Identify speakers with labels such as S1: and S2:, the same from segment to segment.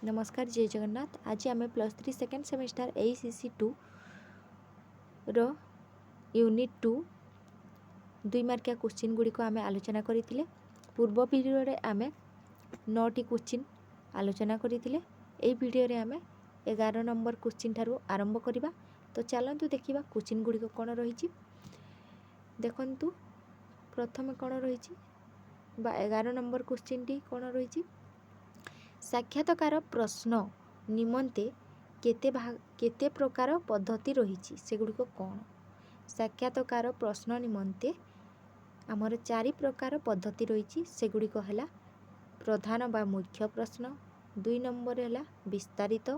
S1: नमस्कार, जय जगन्नाथ। आज आम +3 सेकेंड सेमेस्टर ACC 2 रो यूनिट 2 2 मार्किया क्वेश्चन गुड़िक आम आलोचना करते। पूर्व वीडियो रे आम 9टी क्वेश्चन आलोचना करते। यही वीडियो रे आम 11 नंबर क्वेश्चन ठारू आरंभ करवा। तो चलतु देखा क्वेश्चन गुड़िक कौन रही। देखु प्रथम कौन रही 11 नंबर क्वेश्चन टी कौन रही। साक्षात्कार प्रश्न निमंते केते प्रकार पद्धति रही सेगुड़िक कौन। साक्षात्कार प्रश्न निमंते आमर 4 प्रकार पद्धति रही सेगुड़िक है प्रधान बा मुख्य प्रश्न, 2 नंबर है विस्तारित,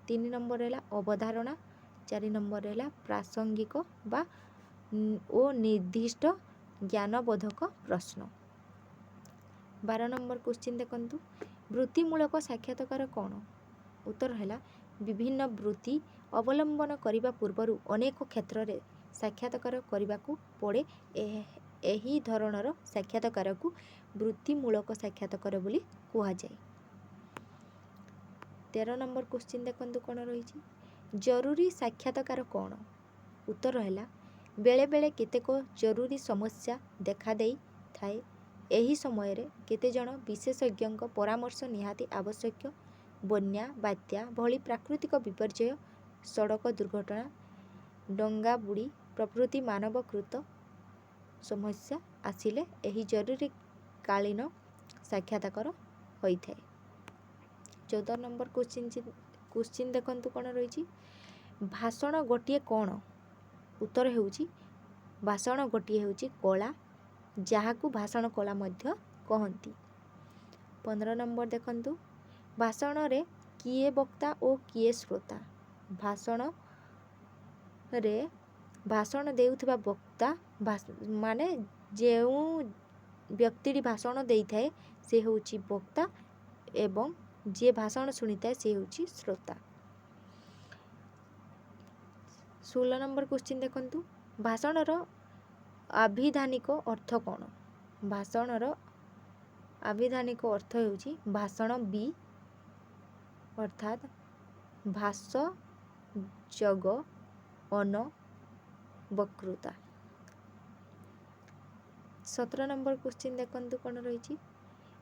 S1: 3 नंबर है अवधारणा, 4 नंबर है प्रासंगिक बा ओ निर्दिष्ट ज्ञानबोधक प्रश्न। 12 नंबर क्वेश्चन देखंतु वृत्तिमूलक साक्षात्कार कौन। उत्तर है विभिन्न वृत्ति अवलंबन करने पूर्वर अनेक क्षेत्र में साक्षात्कार करने को पड़े। यही धरणर साक्षात्कार को वृत्तिमूलक साक्षात्कार बोली कहुए। 13 नंबर क्वेश्चन देखंतु कौन रही जरूरी साक्षात्कार कौन। उत्तर है बेले बेले केतेक जरूरी समस्या देखा दे थाए। यही समय रे केते जन विशेषज्ञ परामर्श निहाती आवश्यक। बन्या बात्या भली प्राकृतिक विपर्यय, सड़क दुर्घटना, डंगा बुड़ी प्रभृति मानवकृत समस्या आसिले यही जरूरी कालीन साक्षात्कार होता है। 14 नंबर क्वेश्चन देखंतु कौन रही भाषण गोटे कौन। उत्तर हेउची भाषण गोटे हेउची कला, जहाकू भाषण कला मध्य कहती। 15 नंबर देखंतु भाषण रे किए वक्ता और किए श्रोता। भाषण देउथिबा वक्ता माने जेउ व्यक्ति भाषण देई थाए से होउची वक्ता एवं जे भाषण सुनी थाए से होउची श्रोता। 16 नंबर क्वेश्चन देखंतु भाषणर आभिधानिक अर्थ कौन। भाषणर आभिधानिक अर्थ हेउची भाषण बी अर्थात भाष जग अन वक्तृता। 17 नंबर क्वेश्चन देखंतु कौन रही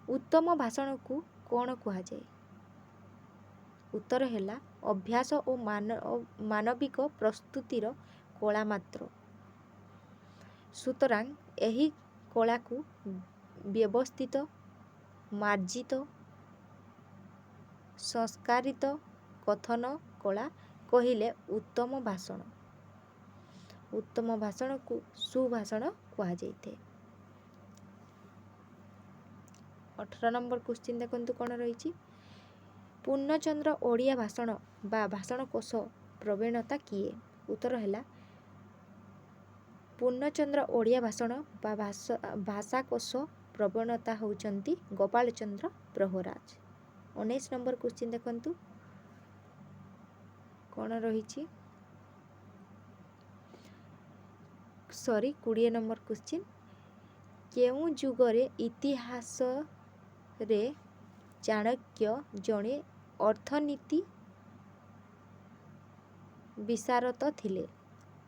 S1: उत्तम भाषण को कौन कहा जाए। उत्तर है अभ्यास और मानविक प्रस्तुतिर कला मात्र। सुतरां यही कला को व्यवस्थित मार्जित संस्कारित कथन कला कहिले उत्तम भाषण। उत्तम भाषण को सुभाषण कहा जाए। 18 नंबर क्वेश्चन देखंतु कौन रही पूर्णचंद्र ओडिया भाषण बा भाषणकोश प्रवीणता किए। उत्तर है पूर्णचंद्र ओडिया भाषण बा भाषाकोश प्रवीणता होउचंती गोपाल चंद्र प्रहराज। 19 नंबर क्वेश्चन देखंतु कौन रही 20 नंबर क्वेश्चन केउ जुगरे इतिहास रे चाणक्य जड़े अर्थनीति विशारद थिले।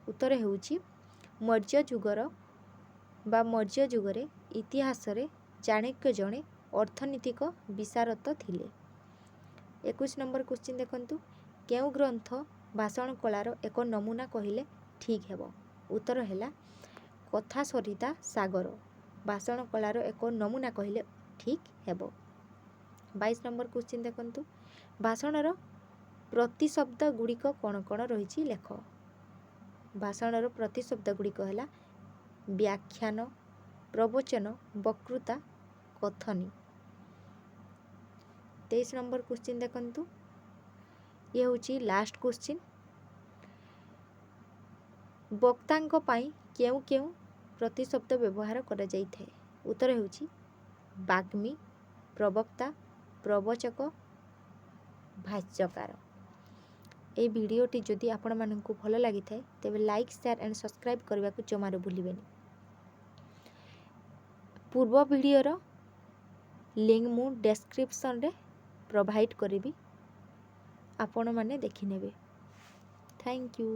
S1: उत्तर हेउची मौर्य जुगर बा मौर्य जुगरे इतिहास रे चाणक्य जड़े अर्थनीतिक विशारद थिले। 21 नंबर क्वेश्चन देखंतु केउ ग्रंथ भाषण कलार एक नमूना कहिले ठीक हेबो। उत्तर है कथा सरिता सागर भाषण कलार एक नमूना कहिले ठीक हेबो। 22 नंबर क्वेश्चन देखंतु भाषणर प्रतिशब्द गुड़िक कौन कौन रही लेख। भाषणर प्रतिशब्द गुड़िक है व्याख्यान, प्रवचन, वक्तृता, कथनी। 23 नंबर क्वेश्चन देखंतु ये होची लास्ट क्वेश्चन वक्तांक पाई केउ केउ प्रतिशब्द व्यवहार करा जाई थे। उत्तर हेउची वाग्मी, प्रवक्ता, प्रवचक, भाष्यकार। ए वीडियोटी जदि आपण मानकु भल लगी थाए तेबे लाइक, शेयर एंड सब्सक्राइब करबा को जमारो भूलिबेनी। पूर्व वीडियोर लिंक मु डिस्क्रिप्शन रे प्रोवाइड करिबी। ଆପଣମାନେ ଦେଖିନେବେ। Thank you.